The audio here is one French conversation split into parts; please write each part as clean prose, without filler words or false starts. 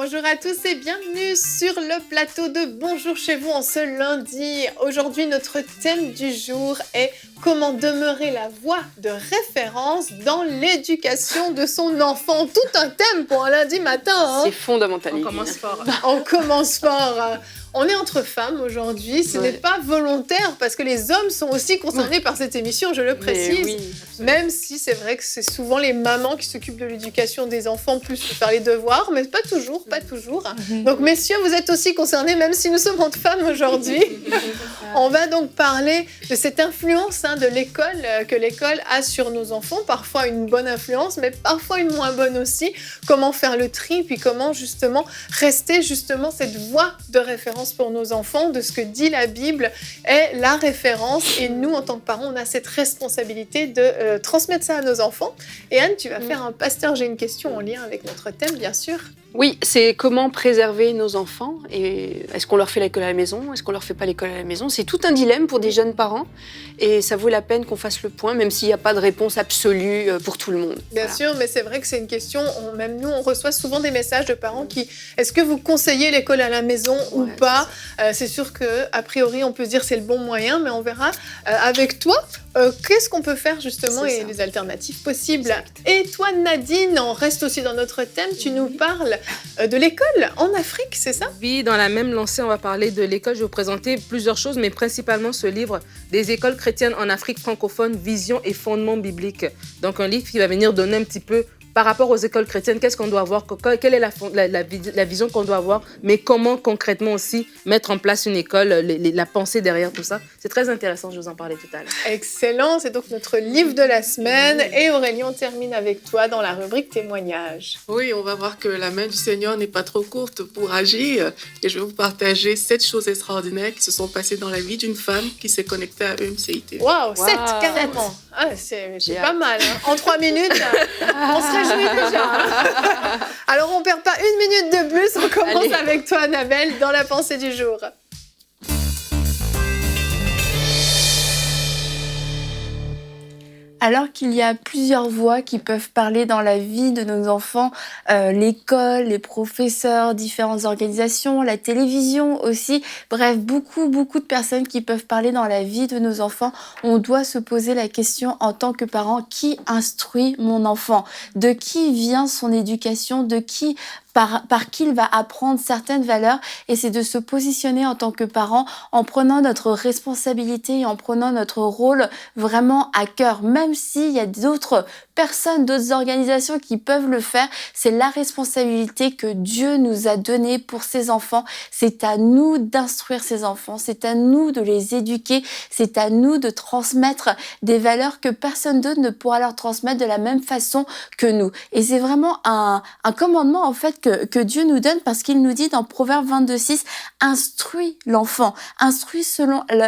Bonjour à tous et bienvenue sur le plateau de Bonjour chez vous en ce lundi. Aujourd'hui, notre thème du jour est comment demeurer la voix de référence dans l'éducation de son enfant. Tout un thème pour un lundi matin. Hein. C'est fondamental. On commence fort. On commence fort. On est entre femmes aujourd'hui, ce n'est pas volontaire parce que les hommes sont aussi concernés par cette émission, je le précise. Oui, même si c'est vrai que c'est souvent les mamans qui s'occupent de l'éducation des enfants plus que faire les devoirs, mais pas toujours. Donc messieurs, vous êtes aussi concernés même si nous sommes entre femmes aujourd'hui. On va donc parler de cette influence de l'école, que l'école a sur nos enfants, parfois une bonne influence, mais parfois une moins bonne aussi. Comment faire le tri, puis comment justement rester justement cette voie de référence pour nos enfants, de ce que dit la Bible est la référence. Et nous, en tant que parents, on a cette responsabilité de transmettre ça à nos enfants. Et Anne, tu vas faire un pasteur. J'ai une question en lien avec notre thème, bien sûr. Oui, c'est comment préserver nos enfants. Et est-ce qu'on leur fait l'école à la maison? Est-ce qu'on leur fait pas l'école à la maison? C'est tout un dilemme pour des jeunes parents. Et ça vaut la peine qu'on fasse le point, même s'il n'y a pas de réponse absolue pour tout le monde. Bien sûr, mais c'est vrai que c'est une question. Même nous, on reçoit souvent des messages de parents qui est-ce que vous conseillez l'école à la maison ou pas? C'est sûr qu'a priori, on peut se dire c'est le bon moyen, mais on verra avec toi. Qu'est-ce qu'on peut faire justement et les alternatives possibles. Exact. Et toi Nadine, on reste aussi dans notre thème, tu nous parles de l'école en Afrique, c'est ça? Oui, dans la même lancée, on va parler de l'école. Je vais vous présenter plusieurs choses, mais principalement ce livre des écoles chrétiennes en Afrique francophone, vision et fondements bibliques. Donc un livre qui va venir donner un petit peu par rapport aux écoles chrétiennes, qu'est-ce qu'on doit avoir, quelle est la vision qu'on doit avoir, mais comment concrètement aussi mettre en place une école, la pensée derrière tout ça. C'est très intéressant, je vous en parlais tout à l'heure. Excellent, c'est donc notre livre de la semaine. Et Aurélie, on termine avec toi dans la rubrique témoignages. Oui, on va voir que la main du Seigneur n'est pas trop courte pour agir. Et je vais vous partager 7 choses extraordinaires qui se sont passées dans la vie d'une femme qui s'est connectée à EMCIT. Waouh, 7 carrément. Ah, c'est pas mal. Hein. En 3 minutes, on se réjouit déjà. Alors, on ne perd pas une minute de plus. On commence avec toi, Annabelle, dans la pensée du jour. Alors qu'il y a plusieurs voix qui peuvent parler dans la vie de nos enfants, l'école, les professeurs, différentes organisations, la télévision aussi, bref, beaucoup de personnes qui peuvent parler dans la vie de nos enfants, on doit se poser la question en tant que parent, qui instruit mon enfant? De qui vient son éducation? De qui par qui il va apprendre certaines valeurs, et c'est de se positionner en tant que parent en prenant notre responsabilité et en prenant notre rôle vraiment à cœur, même s'il y a d'autres personnes, d'autres organisations qui peuvent le faire. C'est la responsabilité que Dieu nous a donnée pour ses enfants. C'est à nous d'instruire ces enfants, c'est à nous de les éduquer, c'est à nous de transmettre des valeurs que personne d'autre ne pourra leur transmettre de la même façon que nous. Et c'est vraiment un commandement en fait que Dieu nous donne, parce qu'il nous dit dans Proverbe 22:6, instruis l'enfant, instruis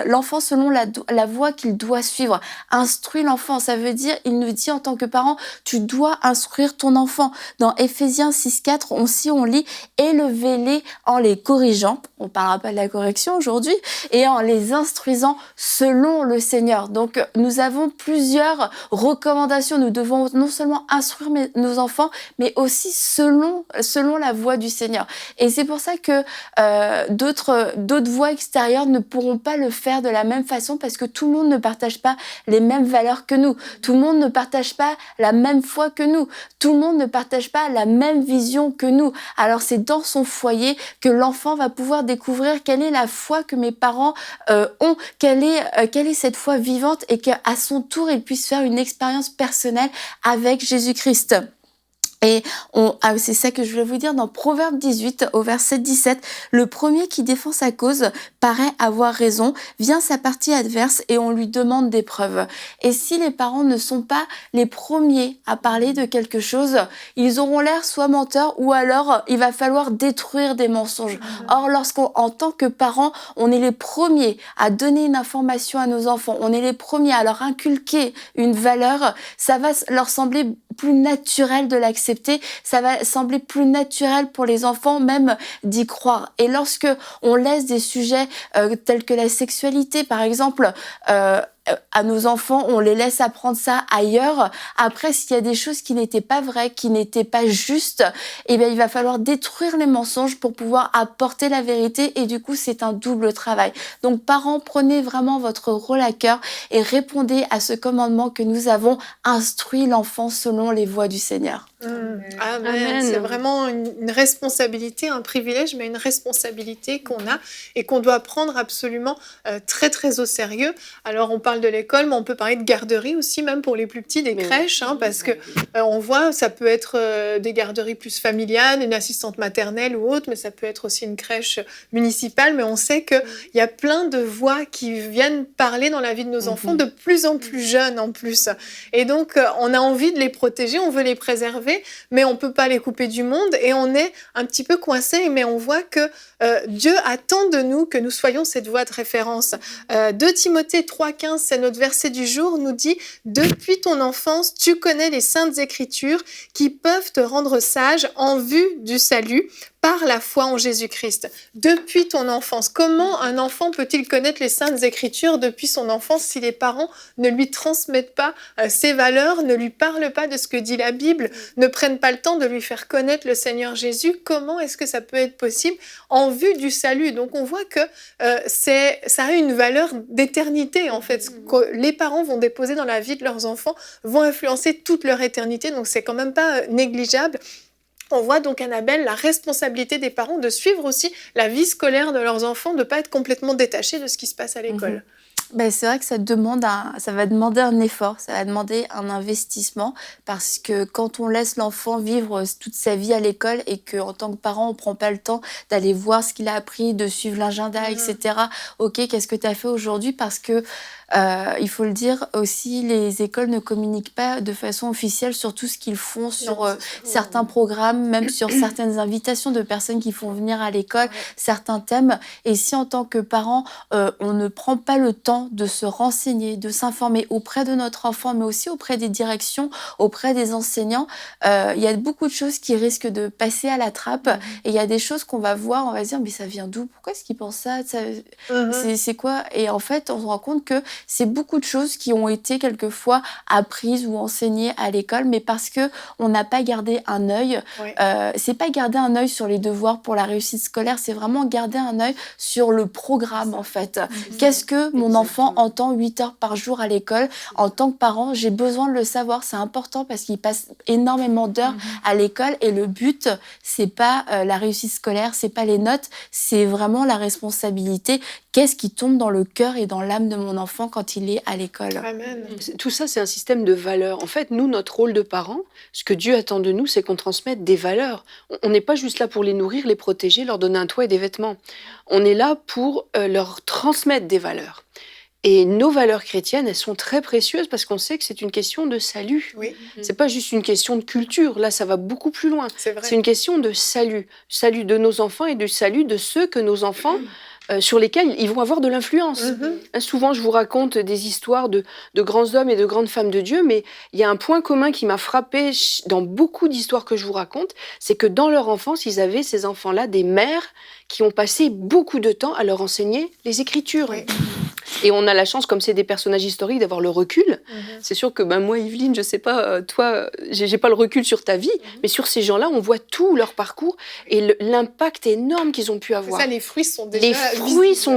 l'enfant selon la voie qu'il doit suivre. Instruis l'enfant, ça veut dire, il nous dit en tant que parent, tu dois instruire ton enfant. Dans Éphésiens 6:4, on lit, élevez-les en les corrigeant, on parlera pas de la correction aujourd'hui, et en les instruisant selon le Seigneur. Donc nous avons plusieurs recommandations, nous devons non seulement instruire nos enfants, mais aussi selon la voix du Seigneur. Et c'est pour ça que d'autres voix extérieures ne pourront pas le faire de la même façon, parce que tout le monde ne partage pas les mêmes valeurs que nous. Tout le monde ne partage pas la même foi que nous. Tout le monde ne partage pas la même vision que nous. Alors c'est dans son foyer que l'enfant va pouvoir découvrir quelle est la foi que mes parents ont, quelle est cette foi vivante, et qu'à son tour, il puisse faire une expérience personnelle avec Jésus-Christ. Et c'est ça que je voulais vous dire dans Proverbe 18 au verset 17. Le premier qui défend sa cause paraît avoir raison, vient sa partie adverse et on lui demande des preuves. Et si les parents ne sont pas les premiers à parler de quelque chose, ils auront l'air soit menteurs, ou alors il va falloir détruire des mensonges. Or, lorsqu'en tant que parents, on est les premiers à donner une information à nos enfants, on est les premiers à leur inculquer une valeur, ça va leur sembler plus naturel de l'accepter, ça va sembler plus naturel pour les enfants même d'y croire. Et lorsque on laisse des sujets tels que la sexualité par exemple à nos enfants, on les laisse apprendre ça ailleurs. Après, s'il y a des choses qui n'étaient pas vraies, qui n'étaient pas justes, eh bien, il va falloir détruire les mensonges pour pouvoir apporter la vérité. Et du coup, c'est un double travail. Donc, parents, prenez vraiment votre rôle à cœur et répondez à ce commandement que nous avons: instruit l'enfant selon les voies du Seigneur. Amen. Amen. C'est vraiment une responsabilité, un privilège, mais une responsabilité qu'on a et qu'on doit prendre absolument très très au sérieux. Alors on parle de l'école, mais on peut parler de garderie aussi, même pour les plus petits, des crèches, parce que on voit, ça peut être des garderies plus familiales, une assistante maternelle ou autre, mais ça peut être aussi une crèche municipale. Mais on sait qu'il y a plein de voix qui viennent parler dans la vie de nos enfants, de plus en plus jeunes en plus. Et donc on a envie de les protéger, on veut les préserver, mais on peut pas les couper du monde et on est un petit peu coincé. Mais on voit que Dieu attend de nous que nous soyons cette voie de référence. 2 Timothée 3,15, c'est notre verset du jour, nous dit: depuis ton enfance, tu connais les saintes écritures qui peuvent te rendre sage en vue du salut par la foi en Jésus-Christ. Depuis ton enfance. Comment un enfant peut-il connaître les saintes écritures depuis son enfance si les parents ne lui transmettent pas ces valeurs, ne lui parlent pas de ce que dit la Bible, ne prennent pas le temps de lui faire connaître le Seigneur Jésus? Comment est-ce que ça peut être possible en vue du salut? Donc on voit que ça a une valeur d'éternité en fait. Ce que les parents vont déposer dans la vie de leurs enfants vont influencer toute leur éternité, donc c'est quand même pas négligeable. On voit donc, Annabelle, la responsabilité des parents de suivre aussi la vie scolaire de leurs enfants, de ne pas être complètement détachés de ce qui se passe à l'école. Ben, c'est vrai que ça va demander un effort, ça va demander un investissement, parce que quand on laisse l'enfant vivre toute sa vie à l'école et qu'en tant que parent, on ne prend pas le temps d'aller voir ce qu'il a appris, de suivre l'agenda, etc. Ok, qu'est-ce que tu as fait aujourd'hui? Parce que il faut le dire aussi, les écoles ne communiquent pas de façon officielle sur tout ce qu'ils font, sur certains programmes, même sur certaines invitations de personnes qui font venir à l'école, certains thèmes. Et si en tant que parent, on ne prend pas le temps de se renseigner, de s'informer auprès de notre enfant, mais aussi auprès des directions, auprès des enseignants, il y a beaucoup de choses qui risquent de passer à la trappe. Et il y a des choses qu'on va voir, on va se dire, mais ça vient d'où? Pourquoi est-ce qu'ils pensent ça? C'est quoi? Et en fait, on se rend compte que c'est beaucoup de choses qui ont été quelquefois apprises ou enseignées à l'école, mais parce que on n'a pas gardé un œil. C'est pas garder un œil sur les devoirs pour la réussite scolaire, c'est vraiment garder un œil sur le programme en fait. Qu'est-ce que mon enfant entend 8 heures par jour à l'école? En tant que parent, j'ai besoin de le savoir, c'est important parce qu'il passe énormément d'heures à l'école et le but, c'est pas la réussite scolaire, c'est pas les notes, c'est vraiment la responsabilité. Qu'est-ce qui tombe dans le cœur et dans l'âme de mon enfant quand il est à l'école? Amen. Tout ça, c'est un système de valeurs. En fait, nous, notre rôle de parents, ce que Dieu attend de nous, c'est qu'on transmette des valeurs. On n'est pas juste là pour les nourrir, les protéger, leur donner un toit et des vêtements. On est là pour leur transmettre des valeurs. Et nos valeurs chrétiennes, elles sont très précieuses parce qu'on sait que c'est une question de salut. Oui. C'est pas juste une question de culture. Là, ça va beaucoup plus loin. C'est vrai. C'est une question de salut. Salut de nos enfants et du salut de ceux que nos enfants... sur lesquels ils vont avoir de l'influence. Souvent, je vous raconte des histoires de grands hommes et de grandes femmes de Dieu, mais il y a un point commun qui m'a frappée dans beaucoup d'histoires que je vous raconte, c'est que dans leur enfance, ils avaient, ces enfants-là, des mères qui ont passé beaucoup de temps à leur enseigner les Écritures. Oui. Et on a la chance, comme c'est des personnages historiques, d'avoir le recul. C'est sûr que moi, Yveline, je sais pas, toi, j'ai pas le recul sur ta vie, mais sur ces gens-là, on voit tout leur parcours et l'impact énorme qu'ils ont pu avoir. Ça, les fruits sont déjà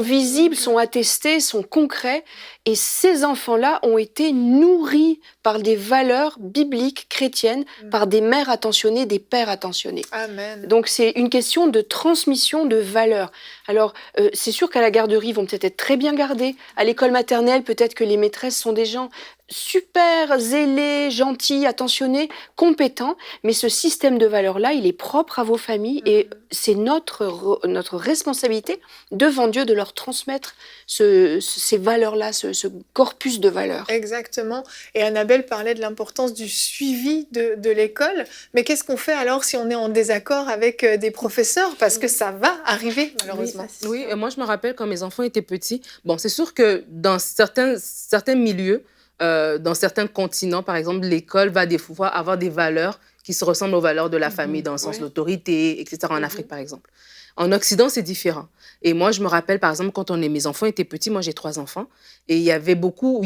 visibles, sont attestés, sont concrets. Et ces enfants-là ont été nourris par des valeurs bibliques, chrétiennes, par des mères attentionnées, des pères attentionnés. Amen. Donc c'est une question de transmission de valeurs. Alors c'est sûr qu'à la garderie, ils vont peut-être être très bien gardés. À l'école maternelle, peut-être que les maîtresses sont des gens super zélés, gentils, attentionnés, compétents. Mais ce système de valeurs-là, il est propre à vos familles et c'est notre responsabilité devant Dieu de leur transmettre ces valeurs-là, ce corpus de valeurs. Exactement. Et Annabelle parlait de l'importance du suivi de l'école. Mais qu'est-ce qu'on fait alors si on est en désaccord avec des professeurs? Parce que ça va arriver, malheureusement. Oui, moi je me rappelle quand mes enfants étaient petits. Bon, c'est sûr que dans certains milieux, dans certains continents, par exemple, l'école va des fois avoir des valeurs qui se ressemblent aux valeurs de la famille, dans le sens de l'autorité, etc., en Afrique, par exemple. En Occident, c'est différent. Et moi, je me rappelle, par exemple, quand mes enfants étaient petits, moi, j'ai 3 enfants, et il y avait beaucoup...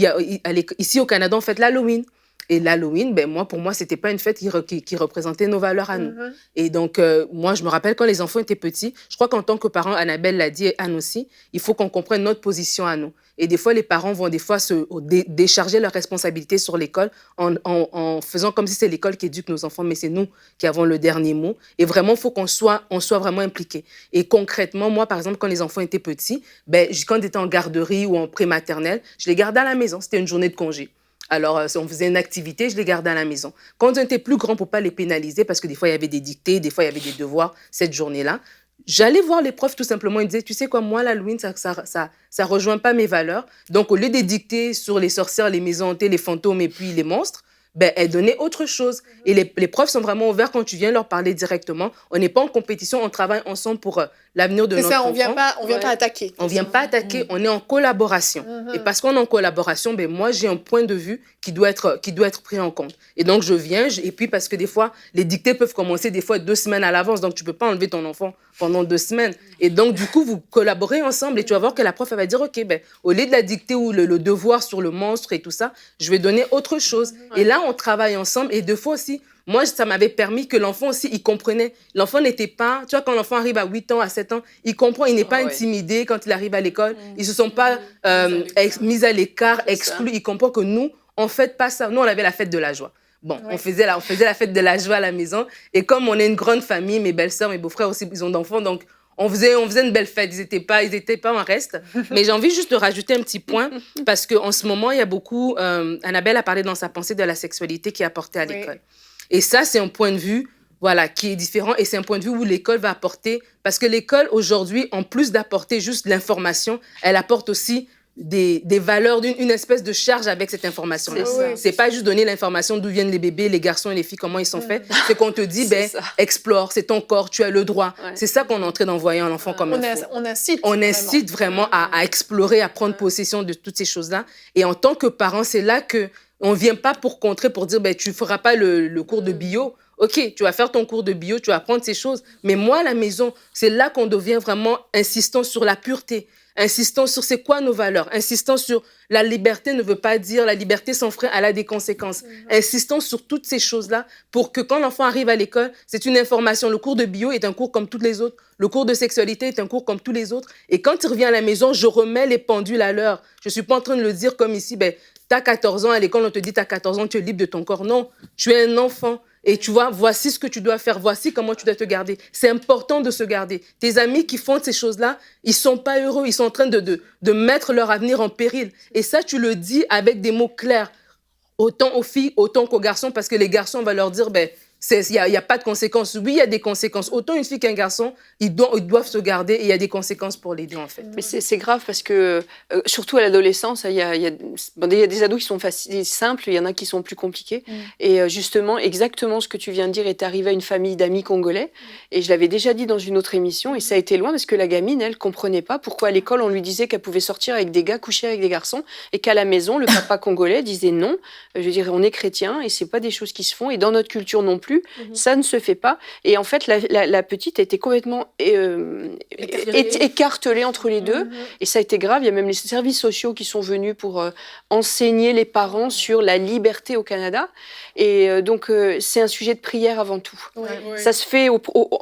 Ici, au Canada, on fête l'Halloween. Et l'Halloween, pour moi, c'était pas une fête qui représentait nos valeurs à nous. Et donc, moi, je me rappelle quand les enfants étaient petits, je crois qu'en tant que parent, Annabelle l'a dit et Anne aussi, il faut qu'on comprenne notre position à nous. Et des fois, les parents vont décharger leurs responsabilités sur l'école en faisant comme si c'est l'école qui éduque nos enfants, mais c'est nous qui avons le dernier mot. Et vraiment, il faut qu'on soit vraiment impliqués. Et concrètement, moi, par exemple, quand les enfants étaient petits, quand ils étaient en garderie ou en prématernelle, je les gardais à la maison. C'était une journée de congé. Alors, on faisait une activité, je les gardais à la maison. Quand ils étaient plus grands, pour ne pas les pénaliser, parce que des fois, il y avait des dictées, des fois, il y avait des devoirs cette journée-là, j'allais voir les profs tout simplement. Ils disaient, tu sais quoi, moi, l'Halloween, ça rejoint pas mes valeurs. Donc, au lieu des dictées sur les sorcières, les maisons hantées, les fantômes et puis les monstres, elles donnaient autre chose. Et les profs sont vraiment ouverts quand tu viens leur parler directement. On n'est pas en compétition, on travaille ensemble pour l'avenir de notre enfant. C'est ça, on vient pas attaquer. On vient pas attaquer, on est en collaboration. Et parce qu'on est en collaboration, moi, j'ai un point de vue qui doit être pris en compte. Et donc, je viens, et puis parce que des fois, les dictées peuvent commencer des fois 2 semaines à l'avance, donc tu peux pas enlever ton enfant pendant 2 semaines. Et donc, du coup, vous collaborez ensemble et tu vas voir que la prof, elle va dire, OK, au lieu de la dictée ou le devoir sur le monstre et tout ça, je vais donner autre chose. Et là, on travaille ensemble. Et 2 fois aussi, moi, ça m'avait permis que l'enfant aussi, il comprenait. L'enfant n'était pas... Tu vois, quand l'enfant arrive à 8 ans, à 7 ans, il comprend, il n'est pas intimidé quand il arrive à l'école. Ils ne se sont pas mis à l'écart, exclus. Il comprend que nous, on ne fait pas ça. Nous, on avait la fête de la joie. Bon, on faisait la fête de la joie à la maison. Et comme on est une grande famille, mes belles-sœurs, mes beaux-frères aussi, ils ont d'enfants, donc on faisait une belle fête. Ils n'étaient pas en reste. Mais j'ai envie juste de rajouter un petit point, parce qu'en ce moment, il y a beaucoup... Annabelle a parlé dans sa pensée de la sexualité qui est apportée à l'école. Et ça, c'est un point de vue qui est différent. Et c'est un point de vue où l'école va apporter... Parce que l'école, aujourd'hui, en plus d'apporter juste l'information, elle apporte aussi des valeurs, une espèce de charge avec cette information-là. C'est pas juste donner l'information d'où viennent les bébés, les garçons et les filles, comment ils sont faits. C'est qu'on te dit, explore, c'est ton corps, tu as le droit. C'est ça qu'on est en train d'envoyer un enfant comme info. On incite vraiment à explorer, à prendre possession de toutes ces choses-là. Et en tant que parent, c'est là qu'on ne vient pas pour contrer, pour dire, tu ne feras pas le cours de bio. OK, tu vas faire ton cours de bio, tu vas apprendre ces choses. Mais moi, à la maison, c'est là qu'on devient vraiment insistant sur la pureté, insistant sur c'est quoi nos valeurs, insistant sur la liberté ne veut pas dire la liberté sans frein, elle a des conséquences. Insistant sur toutes ces choses-là pour que quand l'enfant arrive à l'école, c'est une information. Le cours de bio est un cours comme tous les autres. Le cours de sexualité est un cours comme tous les autres. Et quand il revient à la maison, je remets les pendules à l'heure. Je ne suis pas en train de le dire comme ici, t'as 14 ans, à l'école, on te dit t'as 14 ans, tu es libre de ton corps. Non, tu es un enfant. Et tu vois, voici ce que tu dois faire, voici comment tu dois te garder. C'est important de se garder. Tes amis qui font ces choses-là, ils sont pas heureux, ils sont en train de mettre leur avenir en péril. Et ça, tu le dis avec des mots clairs, autant aux filles, autant qu'aux garçons, parce que les garçons, on va leur dire, il y a pas de conséquences. Oui, il y a des conséquences. Autant une fille qu'un garçon, ils doivent se garder et il y a des conséquences pour les deux, en fait. Mais c'est grave parce que, surtout à l'adolescence, il y a des ados qui sont simples, il y en a qui sont plus compliqués. Et justement, exactement ce que tu viens de dire est arrivé à une famille d'amis congolais. Et je l'avais déjà dit dans une autre émission. Et ça a été loin parce que la gamine, elle comprenait pas pourquoi à l'école, on lui disait qu'elle pouvait sortir avec des gars, coucher avec des garçons. Et qu'à la maison, le papa congolais disait non. Je veux dire, on est chrétien et c'est pas des choses qui se font. Et dans notre culture non plus, ça ne se fait pas. Et en fait, la petite a été complètement écartelée entre les deux. Et ça a été grave. Il y a même les services sociaux qui sont venus pour enseigner les parents sur la liberté au Canada. Et donc, c'est un sujet de prière avant tout. Ça se fait...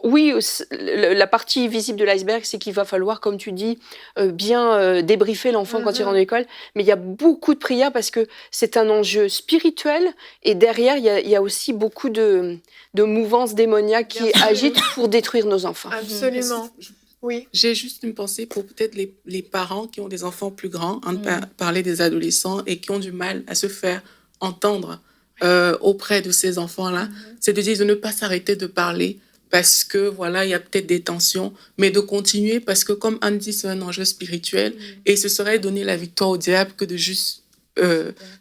Oui, la partie visible de l'iceberg, c'est qu'il va falloir, comme tu dis, bien débriefer l'enfant quand il rentre à l'école. Mais il y a beaucoup de prières parce que c'est un enjeu spirituel. Et derrière, il y a aussi beaucoup de mouvances démoniaques qui agitent pour détruire nos enfants. Absolument. Oui. J'ai juste une pensée pour peut-être les parents qui ont des enfants plus grands, parler des adolescents et qui ont du mal à se faire entendre auprès de ces enfants-là. C'est de dire de ne pas s'arrêter de parler parce que, voilà, il y a peut-être des tensions, mais de continuer parce que, comme Anne dit, c'est un enjeu spirituel et ce serait donner la victoire au diable que de juste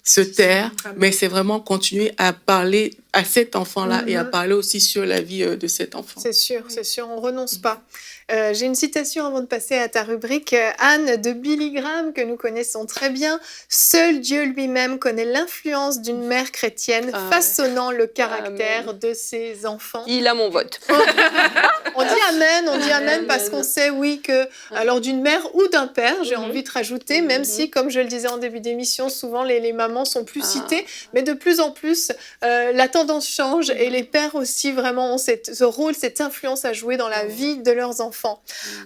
se taire, mais c'est vraiment continuer à parler à cet enfant-là et à parler aussi sur la vie de cet enfant. C'est sûr, on renonce pas. J'ai une citation avant de passer à ta rubrique, Anne, de Billy Graham, que nous connaissons très bien. « Seul Dieu lui-même connaît l'influence d'une mère chrétienne façonnant le caractère de ses enfants. » Il a mon vote. On dit amen parce qu'on sait, oui, que alors d'une mère ou d'un père, j'ai envie de rajouter, même si, comme je le disais en début d'émission, souvent les mamans sont plus citées, mais de plus en plus, la tendance change et les pères aussi vraiment ont ce rôle, cette influence à jouer dans la vie de leurs enfants.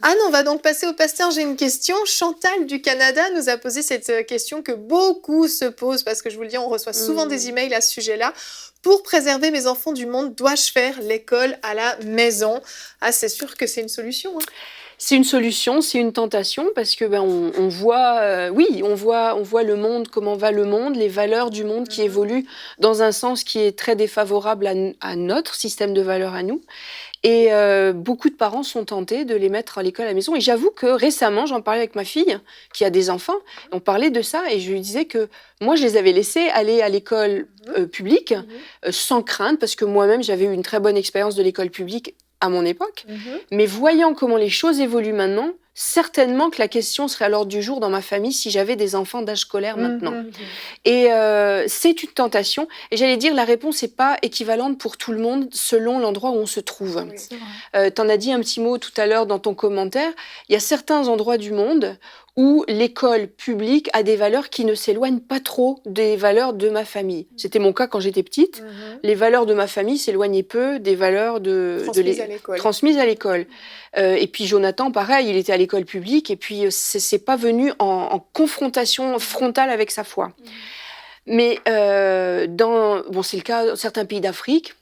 Anne, on va donc passer au pasteur. J'ai une question. Chantal du Canada nous a posé cette question que beaucoup se posent parce que je vous le dis, on reçoit souvent des emails à ce sujet-là. Pour préserver mes enfants du monde, dois-je faire l'école à la maison? Ah, c'est sûr que c'est une solution. Hein. C'est une solution, c'est une tentation parce que on voit, on voit le monde, comment va le monde, les valeurs du monde qui évoluent dans un sens qui est très défavorable à notre système de valeurs à nous. Et beaucoup de parents sont tentés de les mettre à l'école à la maison. Et j'avoue que récemment, j'en parlais avec ma fille, qui a des enfants. On parlait de ça et je lui disais que moi, je les avais laissés aller à l'école publique sans crainte, parce que moi-même, j'avais eu une très bonne expérience de l'école publique à mon époque. Mais voyant comment les choses évoluent maintenant, certainement que la question serait à l'ordre du jour dans ma famille si j'avais des enfants d'âge scolaire maintenant. Et c'est une tentation. Et j'allais dire, la réponse n'est pas équivalente pour tout le monde selon l'endroit où on se trouve. Tu en as dit un petit mot tout à l'heure dans ton commentaire. Il y a certains endroits du monde où l'école publique a des valeurs qui ne s'éloignent pas trop des valeurs de ma famille. C'était mon cas quand j'étais petite. Les valeurs de ma famille s'éloignaient peu des valeurs transmises à l'école. Et puis Jonathan, pareil, il était à l'école publique et puis c'est pas venu en confrontation frontale avec sa foi. Mais c'est le cas dans certains pays d'Afrique.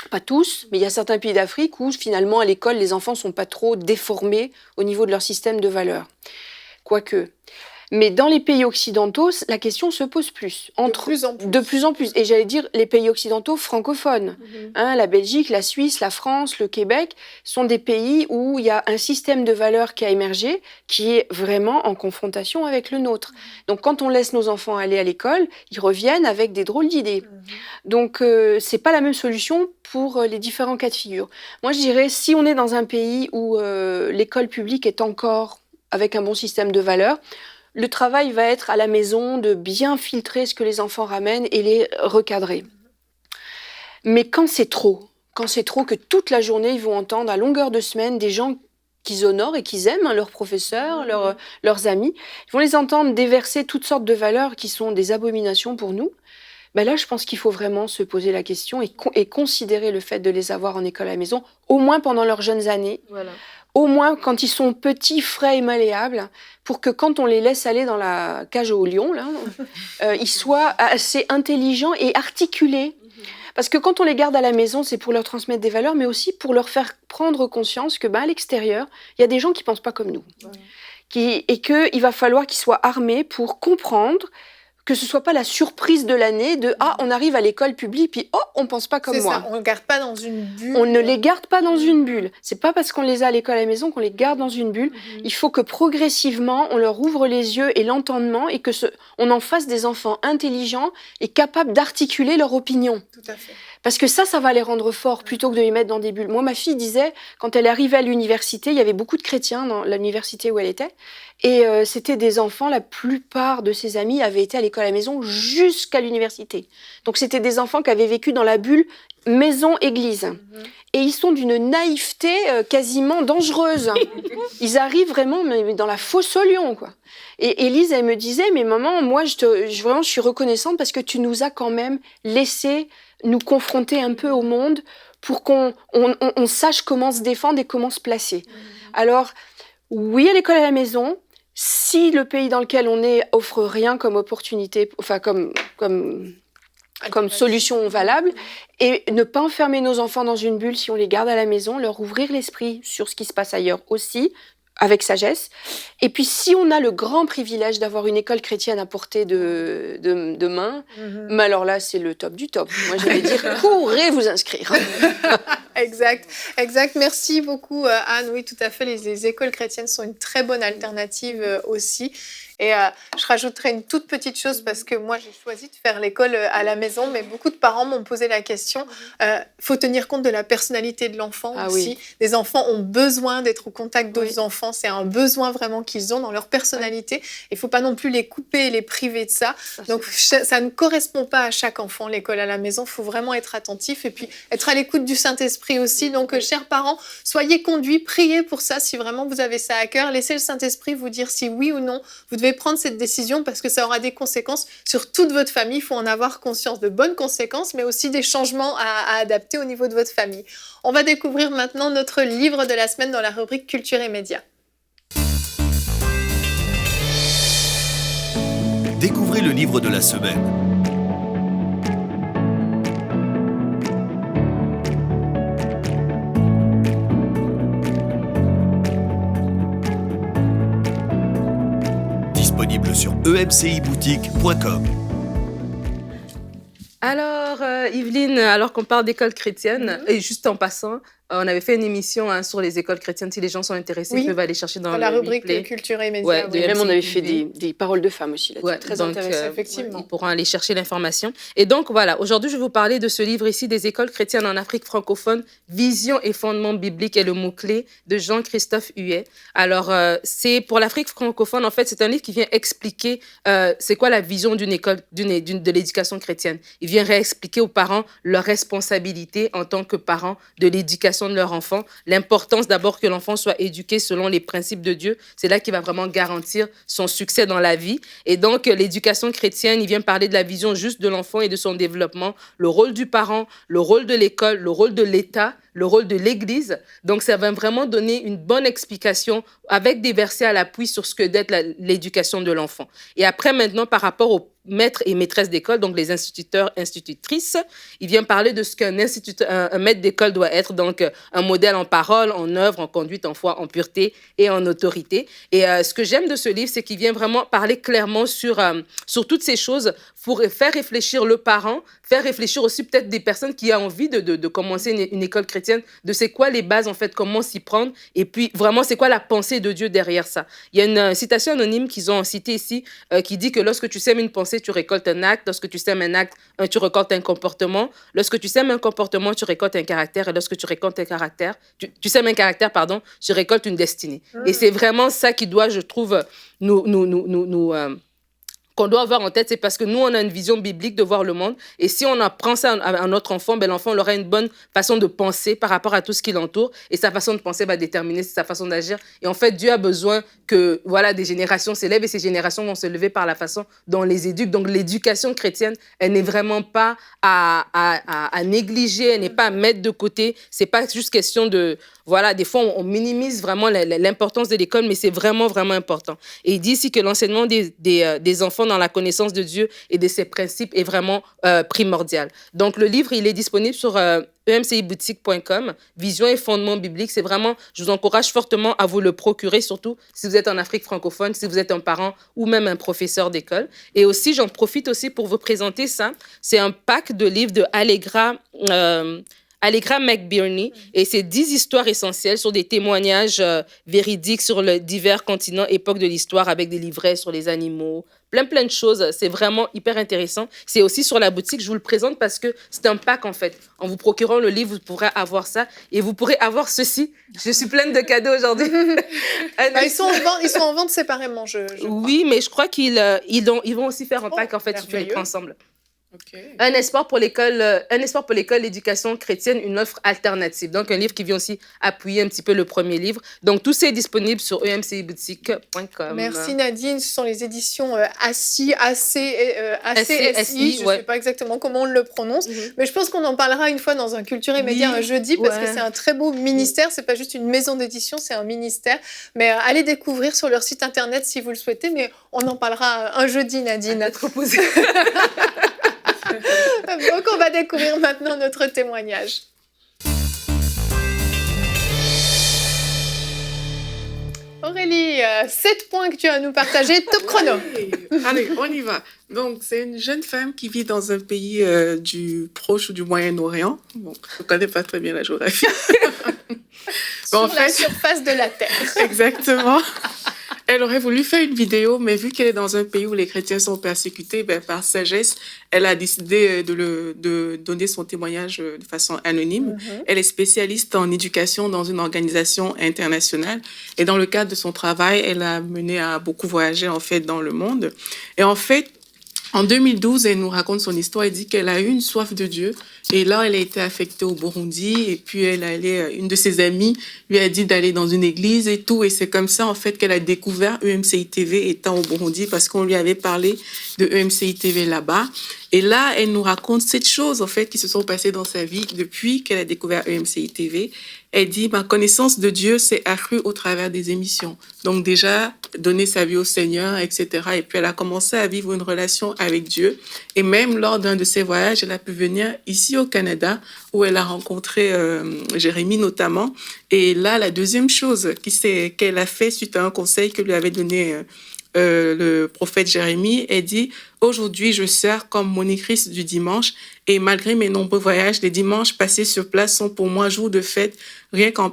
Pas tous, mais il y a certains pays d'Afrique où finalement à l'école les enfants sont pas trop déformés au niveau de leur système de valeurs. Quoique. Mais dans les pays occidentaux, la question se pose plus. De plus en plus. Et j'allais dire, les pays occidentaux francophones. La Belgique, la Suisse, la France, le Québec sont des pays où il y a un système de valeurs qui a émergé, qui est vraiment en confrontation avec le nôtre. Donc quand on laisse nos enfants aller à l'école, ils reviennent avec des drôles d'idées. Donc c'est pas la même solution pour les différents cas de figure. Moi je dirais, si on est dans un pays où l'école publique est encore avec un bon système de valeurs, le travail va être à la maison de bien filtrer ce que les enfants ramènent et les recadrer. Mais quand c'est trop que toute la journée, ils vont entendre à longueur de semaine des gens qu'ils honorent et qu'ils aiment, leurs professeurs, leurs amis, ils vont les entendre déverser toutes sortes de valeurs qui sont des abominations pour nous. Ben là, je pense qu'il faut vraiment se poser la question et considérer le fait de les avoir en école à la maison, au moins pendant leurs jeunes années. Voilà. Au moins quand ils sont petits, frais et malléables, pour que quand on les laisse aller dans la cage au lion, ils soient assez intelligents et articulés. Parce que quand on les garde à la maison, c'est pour leur transmettre des valeurs, mais aussi pour leur faire prendre conscience que à l'extérieur, il y a des gens qui ne pensent pas comme nous. Et qu'il va falloir qu'ils soient armés pour comprendre que ce soit pas la surprise de l'année de « Ah, on arrive à l'école publique, puis oh, on pense pas comme moi. » C'est ça, on ne garde pas dans une bulle. On ne les garde pas dans une bulle. C'est pas parce qu'on les a à l'école à la maison qu'on les garde dans une bulle. Il faut que progressivement, on leur ouvre les yeux et l'entendement et que on en fasse des enfants intelligents et capables d'articuler leur opinion. Tout à fait. Parce que ça va les rendre forts plutôt que de les mettre dans des bulles. Moi, ma fille disait, quand elle arrivait à l'université, il y avait beaucoup de chrétiens dans l'université où elle était. Et c'était des enfants, la plupart de ses amis avaient été à l'école à la maison jusqu'à l'université. Donc c'était des enfants qui avaient vécu dans la bulle maison-église. Et ils sont d'une naïveté quasiment dangereuse. Ils arrivent vraiment dans la fosse au lion, quoi. Et Élise, elle me disait, mais maman, moi, vraiment, je suis reconnaissante parce que tu nous as quand même laissé nous confronter un peu au monde pour qu'on sache comment se défendre et comment se placer. Alors, oui, à l'école à la maison, si le pays dans lequel on est offre rien comme opportunité, enfin comme solution valable, et ne pas enfermer nos enfants dans une bulle si on les garde à la maison, leur ouvrir l'esprit sur ce qui se passe ailleurs aussi, avec sagesse. Et puis, si on a le grand privilège d'avoir une école chrétienne à portée de main, mais alors là, c'est le top du top. Moi, j'allais dire, courez vous inscrire. Exact. Merci beaucoup, Anne. Oui, tout à fait. Les écoles chrétiennes sont une très bonne alternative aussi. Et je rajouterai une toute petite chose parce que moi, j'ai choisi de faire l'école à la maison, mais beaucoup de parents m'ont posé la question. Faut tenir compte de la personnalité de l'enfant aussi. Oui. Les enfants ont besoin d'être au contact d'autres enfants. C'est un besoin vraiment qu'ils ont dans leur personnalité. Il ne faut pas non plus les couper et les priver de ça. Donc, ça ne correspond pas à chaque enfant, l'école à la maison. Il faut vraiment être attentif et puis être à l'écoute du Saint-Esprit aussi. Donc, chers parents, soyez conduits, priez pour ça si vraiment vous avez ça à cœur. Laissez le Saint-Esprit vous dire si oui ou non vous devez prendre cette décision parce que ça aura des conséquences sur toute votre famille. Il faut en avoir conscience, de bonnes conséquences, mais aussi des changements à adapter au niveau de votre famille. On va découvrir maintenant notre livre de la semaine dans la rubrique Culture et Médias. Découvrez le livre de la semaine. Disponible sur emciboutique.com. Alors, Yveline, alors qu'on parle d'école chrétienne, et juste en passant, on avait fait une émission sur les écoles chrétiennes. Si les gens sont intéressés, ils peuvent aller chercher dans la rubrique replay. Culture et Médias. Ouais, et même on avait fait des paroles de femmes aussi. Là, très intéressant, effectivement. Ils pourront aller chercher l'information. Et donc, voilà, aujourd'hui, je vais vous parler de ce livre ici, des écoles chrétiennes en Afrique francophone, Vision et fondements bibliques et le mot-clé de Jean-Christophe Huet. Alors, c'est pour l'Afrique francophone, en fait, c'est un livre qui vient expliquer c'est quoi la vision d'une école, de l'éducation chrétienne. Il vient réexpliquer aux parents leur responsabilité en tant que parents de l'éducation de leur enfant, l'importance d'abord que l'enfant soit éduqué selon les principes de Dieu. C'est là qu'il va vraiment garantir son succès dans la vie. Et donc, l'éducation chrétienne, il vient parler de la vision juste de l'enfant et de son développement, le rôle du parent, le rôle de l'école, le rôle de l'État, le rôle de l'Église. Donc, ça va vraiment donner une bonne explication avec des versets à l'appui sur ce que doit être l'éducation de l'enfant. Et après, maintenant, par rapport aux maîtres et maîtresses d'école, donc les instituteurs, institutrices, il vient parler de ce qu'un maître d'école doit être, donc un modèle en parole, en œuvre, en conduite, en foi, en pureté et en autorité. Et ce que j'aime de ce livre, c'est qu'il vient vraiment parler clairement sur toutes ces choses pour faire réfléchir le parent, faire réfléchir aussi peut-être des personnes qui ont envie de commencer une école chrétienne, de c'est quoi les bases, en fait, comment s'y prendre, et puis vraiment, c'est quoi la pensée de Dieu derrière ça. Il y a une citation anonyme qu'ils ont citée ici, qui dit que lorsque tu sèmes une pensée, tu récoltes un acte. Lorsque tu sèmes un acte, tu récoltes un comportement. Lorsque tu sèmes un comportement, tu récoltes un caractère. Et lorsque tu récoltes un caractère, tu sèmes un caractère, pardon, tu récoltes une destinée. Et c'est vraiment ça qui doit, je trouve, qu'on doit avoir en tête, c'est parce que nous, on a une vision biblique de voir le monde. Et si on apprend ça à notre enfant, ben, l'enfant aura une bonne façon de penser par rapport à tout ce qui l'entoure. Et sa façon de penser va déterminer sa façon d'agir. Et en fait, Dieu a besoin que des générations s'élèvent et ces générations vont se lever par la façon dont on les éduque. Donc, l'éducation chrétienne, elle n'est vraiment pas à négliger, elle n'est pas à mettre de côté. C'est pas juste question de... Voilà, des fois, on minimise vraiment l'importance de l'école, mais c'est vraiment, vraiment important. Et il dit ici que l'enseignement des enfants dans la connaissance de Dieu et de ses principes est vraiment primordial. Donc, le livre, il est disponible sur emciboutique.com, Vision et fondements bibliques. C'est vraiment, je vous encourage fortement à vous le procurer, surtout si vous êtes en Afrique francophone, si vous êtes un parent ou même un professeur d'école. Et aussi, j'en profite aussi pour vous présenter ça. C'est un pack de livres de Allegra McBirney, et c'est 10 histoires essentielles sur des témoignages véridiques sur les divers continents, époques de l'histoire, avec des livrets sur les animaux, plein de choses. C'est vraiment hyper intéressant. C'est aussi sur la boutique, je vous le présente parce que c'est un pack en fait. En vous procurant le livre, vous pourrez avoir ça et vous pourrez avoir ceci. Je suis pleine de cadeaux aujourd'hui. Ils sont en vente séparément, je crois. Oui, mais je crois qu'ils vont aussi faire un pack en fait, si tu les prends ensemble. Okay. Un espoir pour l'école, l'éducation chrétienne, une offre alternative. Donc, un livre qui vient aussi appuyer un petit peu le premier livre. Donc, tout ça est disponible sur emciboutique.com. Merci Nadine. Ce sont les éditions ACI, je ne sais pas exactement comment on le prononce, mais je pense qu'on en parlera une fois dans un Culture et Médias un jeudi, parce que c'est un très beau ministère. C'est pas juste une maison d'édition, c'est un ministère. Mais allez découvrir sur leur site internet si vous le souhaitez, mais on en parlera un jeudi, Nadine. À te reposer. Donc, on va découvrir maintenant notre témoignage. Aurélie, 7 points que tu as à nous partager. Top chrono. Allez, on y va. Donc, c'est une jeune femme qui vit dans un pays du Proche ou du Moyen-Orient. Bon, je ne connais pas très bien la géographie. Sur la surface de la Terre. Exactement. Elle aurait voulu faire une vidéo, mais vu qu'elle est dans un pays où les chrétiens sont persécutés, par sagesse, elle a décidé de donner son témoignage de façon anonyme. Elle est spécialiste en éducation dans une organisation internationale. Et dans le cadre de son travail, elle a mené à beaucoup voyager, en fait, dans le monde. Et en fait, en 2012, elle nous raconte son histoire. Elle dit qu'elle a eu une soif de Dieu. Et là, elle a été affectée au Burundi. Et puis, une de ses amies lui a dit d'aller dans une église et tout. Et c'est comme ça, en fait, qu'elle a découvert EMCI TV étant au Burundi parce qu'on lui avait parlé de EMCI TV là-bas. Et là, elle nous raconte 7 choses, en fait, qui se sont passées dans sa vie depuis qu'elle a découvert EMCI TV. Elle dit, ma connaissance de Dieu s'est accrue au travers des émissions. Donc déjà, donner sa vie au Seigneur, etc. Et puis elle a commencé à vivre une relation avec Dieu. Et même lors d'un de ses voyages, elle a pu venir ici au Canada, où elle a rencontré Jérémie notamment. Et là, la deuxième chose qu'elle a fait suite à un conseil que lui avait donné le prophète Jérémie, elle dit, aujourd'hui, je sers comme monitrice du dimanche et malgré mes nombreux voyages, les dimanches passés sur place sont pour moi jours de fête, rien qu'en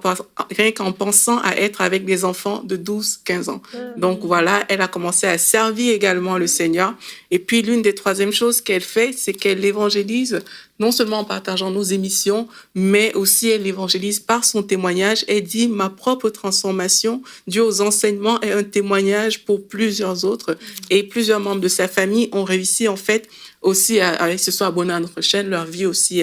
pensant à être avec des enfants de 12-15 ans. Donc voilà, elle a commencé à servir également le Seigneur. Et puis l'une des troisièmes choses qu'elle fait, c'est qu'elle évangélise, non seulement en partageant nos émissions, mais aussi elle évangélise par son témoignage. Elle dit, ma propre transformation due aux enseignements est un témoignage pour plusieurs autres. Et plusieurs membres de sa famille ont réussi en fait aussi à se sont abonnés à notre chaîne, leur vie aussi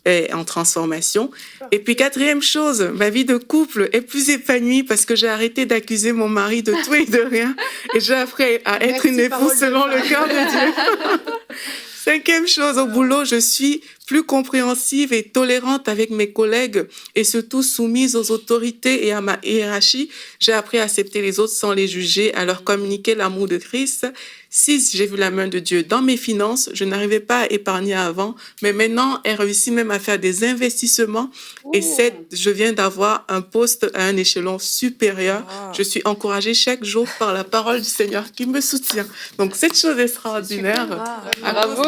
est en transformation. Et puis quatrième chose, ma vie de couple est plus épanouie parce que j'ai arrêté d'accuser mon mari de tout et de rien et j'ai appris à être une épouse selon le cœur de Dieu. Cinquième chose, au boulot, je suis plus compréhensive et tolérante avec mes collègues et surtout soumise aux autorités et à ma hiérarchie. J'ai appris à accepter les autres sans les juger, à leur communiquer l'amour de Christ. 6, j'ai vu la main de Dieu dans mes finances. Je n'arrivais pas à épargner avant, mais maintenant, elle réussit même à faire des investissements. Et 7, je viens d'avoir un poste à un échelon supérieur. Je suis encouragée chaque jour par la parole du Seigneur qui me soutient. Donc, cette chose extraordinaire. Bravo!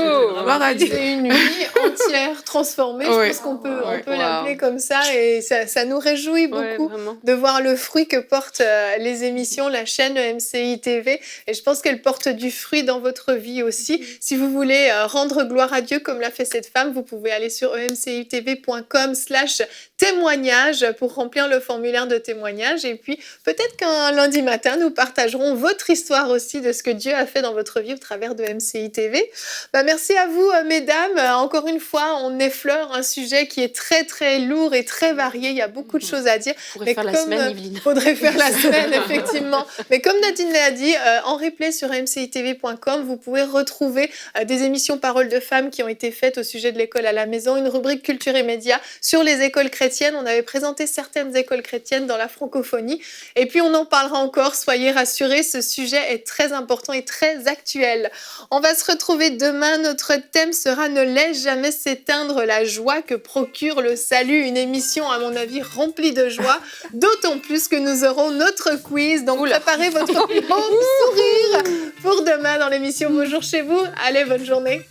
C'est une vie entière transformée. Je pense qu'on peut l'appeler comme ça. Et ça nous réjouit beaucoup de voir le fruit que portent les émissions, la chaîne EMCI TV. Et je pense qu'elle porte du fruit dans votre vie aussi. Si vous voulez rendre gloire à Dieu comme l'a fait cette femme, vous pouvez aller sur emcitv.com/témoignage pour remplir le formulaire de témoignage. Et puis, peut-être qu'un lundi matin, nous partagerons votre histoire aussi de ce que Dieu a fait dans votre vie au travers de MCI TV. Merci à vous, mesdames. Encore une fois, on effleure un sujet qui est très, très lourd et très varié. Il y a beaucoup de choses à dire. Faudrait faire la semaine, Yveline. Faudrait faire la semaine, effectivement. Mais comme Nadine l'a dit, en replay sur mcitv.com, vous pouvez retrouver des émissions Paroles de femmes qui ont été faites au sujet de l'école à la maison, une rubrique culture et médias sur les écoles chrétiennes. On avait présenté certaines écoles chrétiennes dans la francophonie. Et puis, on en parlera encore. Soyez rassurés, ce sujet est très important et très actuel. On va se retrouver demain. Notre thème sera « Ne laisse jamais s'éteindre la joie que procure le salut ». Une émission, à mon avis, remplie de joie. D'autant plus que nous aurons notre quiz. Donc, préparez votre plus beau sourire pour demain dans l'émission Bonjour chez vous. Allez, bonne journée.